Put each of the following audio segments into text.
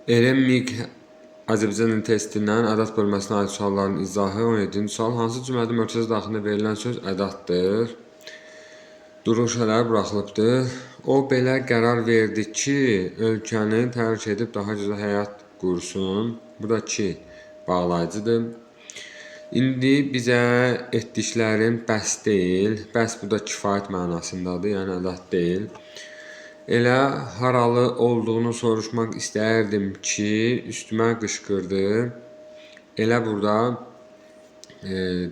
Eremik Azərbaycan testindən ədat bölməsinə aid sualların izahı 17-ci sual. Hansı cümlədə mövcud daxilində verilən söz ədatdır? Duruşələr buraxılıbdır. O belə qərar verdi ki, ölkəni tərk edib daha gözəl həyat qursun. Bu da ki, bağlayıcıdır. İndi bizə etdiklərin bəs deyil. Bəs bu da kifayət mənasındadır, yəni ədat deyil. Elə haralı olduğunu soruşmaq istərdim ki, üstümə qışqırdı. Elə burada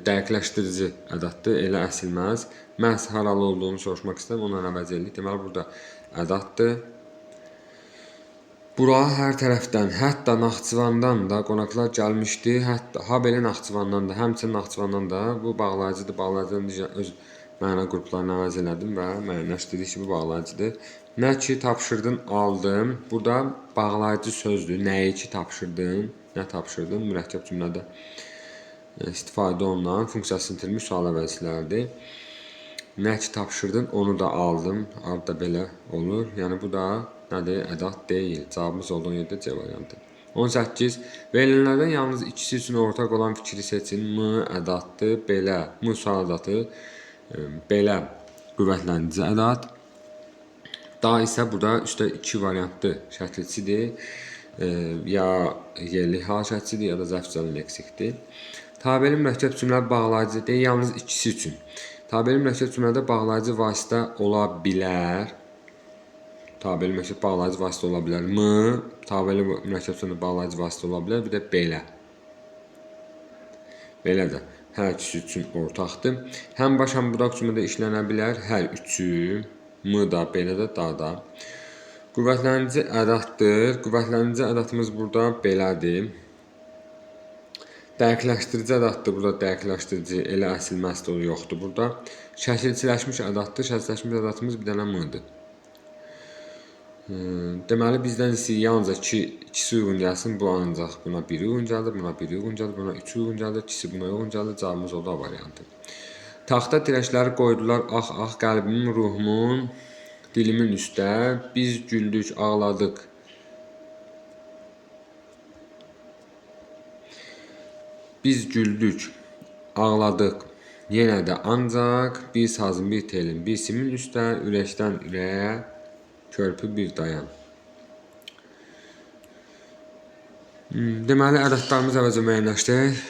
dəqiqləşdirici ədatdır, elə əsilməz. Məhz haralı olduğunu soruşmaq istərdim, ondan əvəz edirik. Deməli, burada ədatdır. Bura hər tərəfdən, hətta Naxçıvandan da qonaqlar gəlmişdi. Hətta belə Naxçıvandan da, həmçinin Naxçıvandan da bu bağlayıcıdır. Bağlayıcıdan öz məna qruplarına əvəz elədim və müəyyənləşdirdik ki, bu bağlayıcıdır. Nə ki tapşırdın, aldım. Burada bağlayıcı sözdür. Nəyi ki tapşırdın, nə tapşırdın? Mürəkkəb cümlədə istifadə olunan funksiyası itirmiş sual əvəzləridir. Nə ki tapşırdın, onu da aldım. Arada belə olur. Yəni bu da nədir? Ədat deyil. Cavabımız olduğu yerdə C variantı. 18. Verilənlərdən yalnız ikisi üçün ortaq olan fikri seçin. M ədatdır. Belə. M sual ədatı. Belə qüvvətləndirici ədat. Da isə burada üstə 2 variantlı şəkilçidir. Ya yerli hal şəkilçidir, ya da zəfcəli leksikdir. Tabeli mürəkkəb cümlə bağlayıcı deyil, yalnız ikisi üçün. Tabeli mürəkkəb cümlədə bağlayıcı vasitə ola bilər. Tabeli mürəkkəb bağlayıcı vasitə ola bilər. M, tabeli mürəkkəb cümlədə bağlayıcı vasitə ola bilər. Bir də belə. Belə də hər ikisi üçün ortaqdır. Həm baş, həm budaq cümlədə işlənə bilər. Hər üçü. M da, belə də, da da. Qüvvətləndirici ədatdır. Qüvvətləndirici ədatımız burada belədir. Dəqiqləşdirici ədatdır. Burada dəqiqləşdirici elə əsilməz də yoxdur burada. Şəkilçiləşmiş ədatdır. Şəkilçiləşmiş ədatımız bir dənə M-dır. Deməli, bizdən istəyir yalnız ikisi uyğun gəlsin. Bu ancaq buna biri uyğun gəlir, buna biri uyğun gəlir, buna üçü uyğun gəlir, ikisi buna uyğun gəlir. Cavabımız oldu A variantı. Taxta dirəkləri qoydular, ax, qəlbimin, ruhumun, dilimin üstə. Biz güldük, ağladıq. Biz güldük, ağladıq. Yenə də ancaq bir sazın, bir telin, bir simin üstə, ürəkdən ürəyə, körpü bir dayan. Deməli, ədatlarımız əvvəlcə müəyyənləşdirək.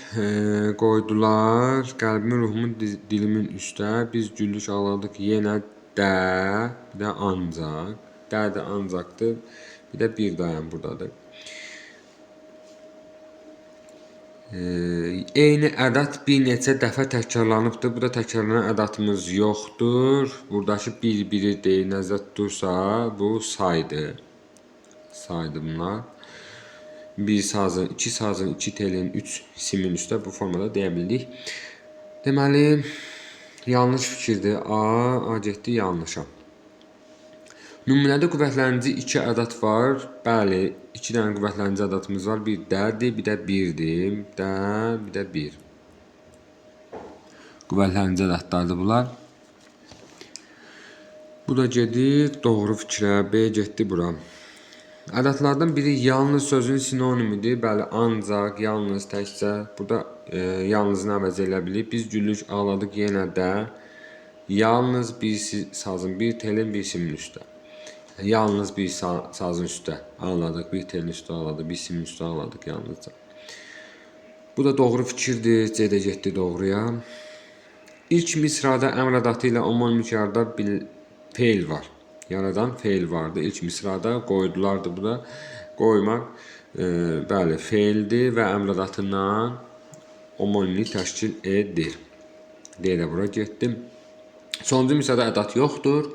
Qoydular, qəlbimin, ruhumun, dilimin üstə. Biz güldük, ağladıq. Yenə də, bir də ancaq. Də də ancaqdır. Bir də bir dayan buradadır. Eyni ədat bir neçə dəfə təkrarlanıbdır. Burada təkrarlanan ədatımız yoxdur. Buradakı bir-biri deyil, nəzərdə tutursa, bu saydır. Saydır bunlar. Bir sazın, iki sazın, iki telin, üç simin üstə bu formada deyə bildik. Deməli, yanlış fikirdir. A getdi yanlışa. Nümunədə qüvvətləndirici 2 ədat var. Bəli, 2 dənə qüvvətləndirici ədatımız var. Bir dədir, bir də birdir. Də, bir də bir. Qüvvətləndirici ədatlardır bunlar. Bu da gedir doğru fikrə. B getdi bura. Ədatlardan biri yalnız sözün sinonimidir. Bəli, ancaq, yalnız, təkcə. Burada yalnızını əvəz elə bilir. Biz güldük, ağladıq yenə də. Yalnız bir sazın, bir telin, bir simin üstə. Yalnız bir sazın üstə ağladıq, bir telin üstə ağladıq, bir simin üstə ağladıq yalnızca. Bu da doğru fikirdir. C də getdi doğruya. İlk misrada əmr ədatı ilə omonim yarda feil var. Yaradan feil vardı. İlk misrada qoydulardı bu da. Qoymaq bəli feildir və əmr ədatından omonimlik təşkil edir. Deyə bura getdim. Sonuncu misrada ədat yoxdur.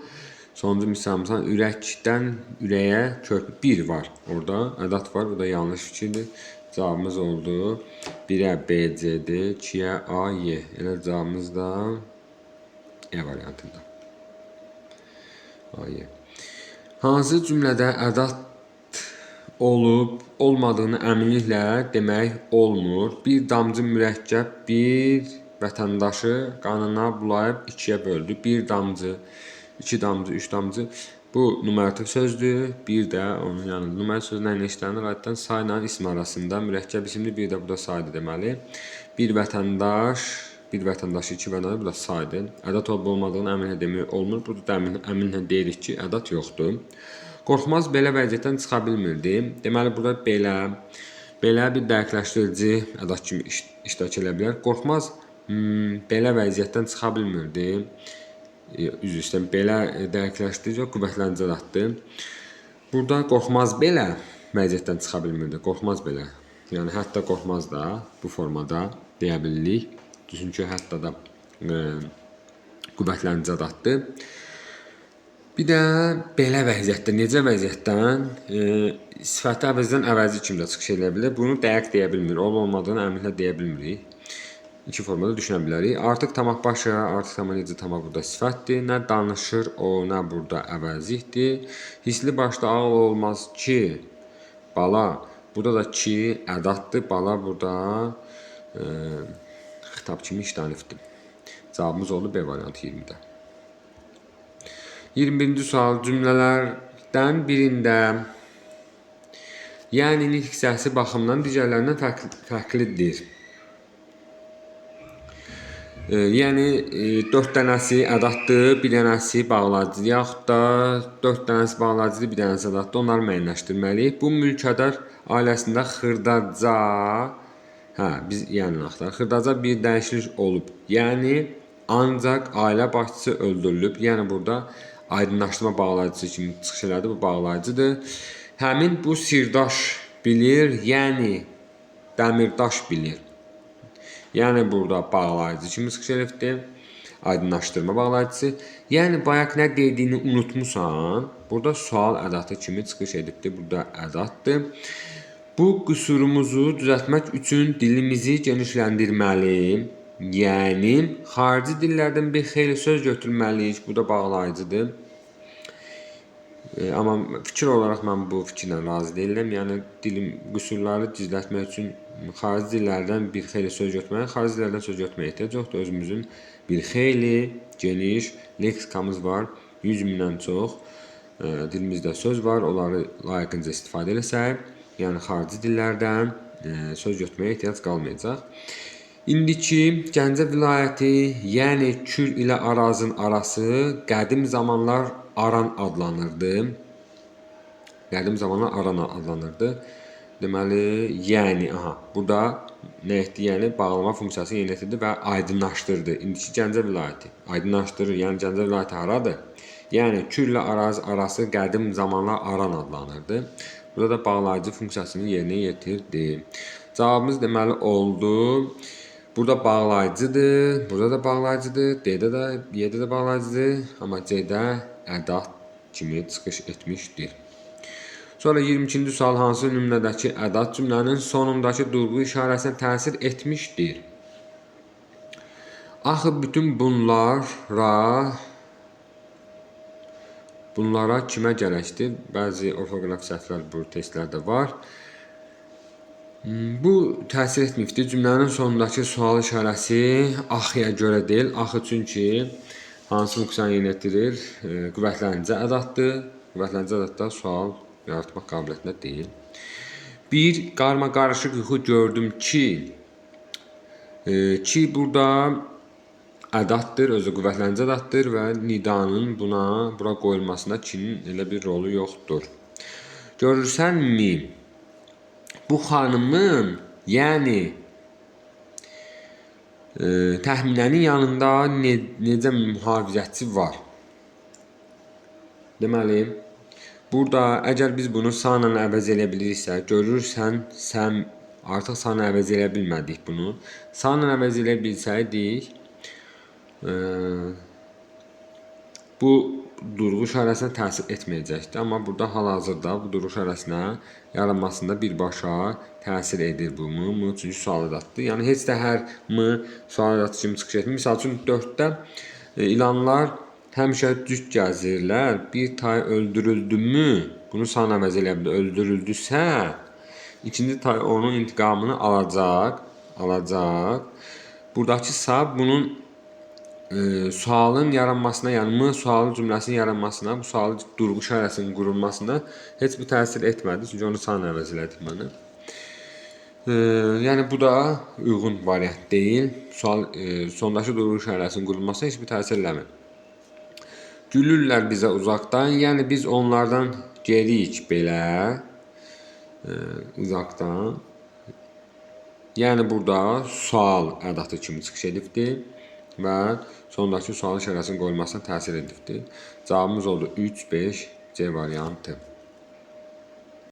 Sonuncu misramızdan ürəkdən ürəyə körpü bir var. Orada ədat var. Bu da yanlış fikirdir. Cavabımız oldu. 1-ə B, C-dir. 2-yə A, Y. Elə cavabımız da E variantında. A, Y. Hansı cümlədə ədat olub, olmadığını əminliklə demək olmur. Bir damcı mürəkkəb bir vətəndaşı qanına bulayıb 2-yə böldü. Bir damcı, 2 damcı, 3 damcı. Bu numarativ sözdür. Bir də onun yanında numarativ sözlə işlənir. Adətən sayla ism arasında mürəkkəb isimli, bir də bu da saydır deməli. Bir vətəndaş, bir vətəndaş, iki vətəndaş, bu da saydır. Ədət olub olmadığını əminlə demək olmur. Burada da əminlə deyirik ki, ədət yoxdur. Qorxmaz belə vəziyyətdən çıxa bilmirdi. Deməli burada belə bir dəqiqləşdirici ədət kimi iştirak edə bilər. Qorxmaz belə vəziyyətdən çıxa bilmirdi. Üzr istəyirəm, belə dəqiqləşdirici qüvvətləndirici ədətdir. Burada qorxmaz belə vəziyyətdən çıxa bilmirdi. Qorxmaz belə. Yəni hətta qorxmaz da bu formada deyə bilirik. Çünki hətta da qüvvətləndirici ədətdir. Bir də belə vəziyyətdə, necə vəziyyətdən sifəti əvəzdən əvəzi kimi də çıxış edə bilər. Bunu dəqiq deyə bilmirik. Olmadığını əminlə deyə bilmirik. İki formada düşünə bilərik. Artıq tamaq başı, artıq tamaq necə tamaq burada sifətdir. Nə danışır o, nə burada əvəzlikdir. Hisli başda ağıl olmaz ki, bala. Burada da ki, ədaddır. Bala burada xitab kimi işlənibdir. Cavabımız oldu B variantı 20-də. 21-ci sual cümlələrdən birində yəni nitq hissəsi baxımından digərlərindən fərqlidir. Yəni 4 dənəsi ədaddır, bir dənəsi bağlayıcıdır, yaxud da 4 dənəsi bağlayıcıdır, bir dənəsi ədaddır. Onları müəyyənləşdirməliyik. Bu mülkədar ailəsində xırdaca, biz yəni axtarırıq. Xırdaca bir dəyişiklik olub. Yəni ancaq ailə başçısı öldürülüb. Yəni burada aydınlaşdırma bağlayıcısı kimi çıxış elədi. Bu bağlayıcıdır. Həmin bu sirdaş bilir, yəni dəmirdaş bilir. Yəni burada bağlayıcı kimi çıxış edibdir. Aydınlaşdırma bağlayıcısı. Yəni bayaq nə dediyini unutmusan, burada sual ədatı kimi çıxış edibdir. Burada ədatdır. Bu qüsurumuzu düzəltmək üçün dilimizi genişləndirməli. Yəni xarici dillərdən bir xeyli söz götürməliyik. Bu da bağlayıcıdır. Amma fikir olaraq mən bu fikirlə razı deyiləm. Yəni qüsurları gizlətmək üçün xarici dillərdən bir xeyli söz götürməyə, xarici dillərdən söz götürməyə ehtiyac yoxdur. Özümüzün bir xeyli geniş leksikamız var. 100 mindən çox dilimizdə söz var. Onları layiqincə istifadə eləsək, yəni xarici dillərdən söz götürməyə ehtiyac qalmayacaq. İndiki Gəncə vilayəti, yəni Kür ilə Arazın arası qədim zamanlar Aran adlanırdı. Qədim zamanlar Aran adlanırdı. Deməli, yəni, burada nə etdi? Yəni, bağlama funksiyası yerinə yetirdi və aydınlaşdırdı. İndiki Gəncə vilayəti aydınlaşdırır. Yəni, Gəncə vilayəti haradır? Yəni, Kür ilə Araz arası qədim zamanlar Aran adlanırdı. Burada da bağlayıcı funksiyasını yerinə yetirdi. Cavabımız deməli oldu. Burada bağlayıcıdır. Burada da bağlayıcıdır. D-də də, Y-də də bağlayıcıdır. Amma C-də ədat kimi çıxış etmişdir. Sonra 22-ci sual hansı nümunədəki ədat cümlənin sonundakı durğu işarəsinə təsir etmişdir? Axı bütün bunlara kimə gərəkdir? Bəzi orfoqraf səhvlər bu testlərdə var. Bu təsir etməkdir. Cümlənin sonundakı sual işarəsi axıya görə deyil. Axı çünki hansı funksiyanı yerinə yetirir? Qüvvətləndirici ədatdır. Qüvvətləndirici ədadda sual yaratmaq qabiliyyətində deyil. Bir qarma-qarışıq yuxu gördüm ki, burada ədatdır, özü qüvvətləndirici ədatdır və nidanın bura qoyulmasında kinin elə bir rolu yoxdur. Görürsənmi? Bu xanımın, yəni təxminənin yanında necə mühafizəçi var? Deməli, burada əgər biz bunu sanla əvəz edə biliriksə, görürsən, sən artıq sanla əvəz edə bilmədik bunu. Sanla əvəz edə bilsəydik, bu durğu işarəsinə təsir etməyəcəkdir. Amma burada hal-hazırda bu durğu işarəsinə yaranmasında birbaşa təsir edir bu mu? Çünki sual ədatdır. Yəni heç də hər mı sual ədatı kimi çıxış etmir. Misal üçün 4-də ilanlar həmişə cüt gəzirlər. Bir tay öldürüldü mü? Bunu sanla əvəz edə bilər. Öldürüldüsə, ikinci tay onun intiqamını alacaq. Buradakı sa bunun sualın yaranmasına, yəni sualın cümləsinin yaranmasına, bu sual durğu işarəsinin qurulmasına heç bir təsir etmədi. Çünki onu sağla əvəz elədik mənə. Yəni bu da uyğun variant deyil. Sondakı durğu işarəsinin qurulmasına heç bir təsir eləmir. Gülürlər bizə uzaqdan, yəni biz onlardan geriyik belə uzaqdan. Yəni burada sual ədatı kimi çıxış edibdir və sondakı sual işarəsinin qoyulmasına təsir edibdir. Cavabımız oldu 3, 5, C variantı.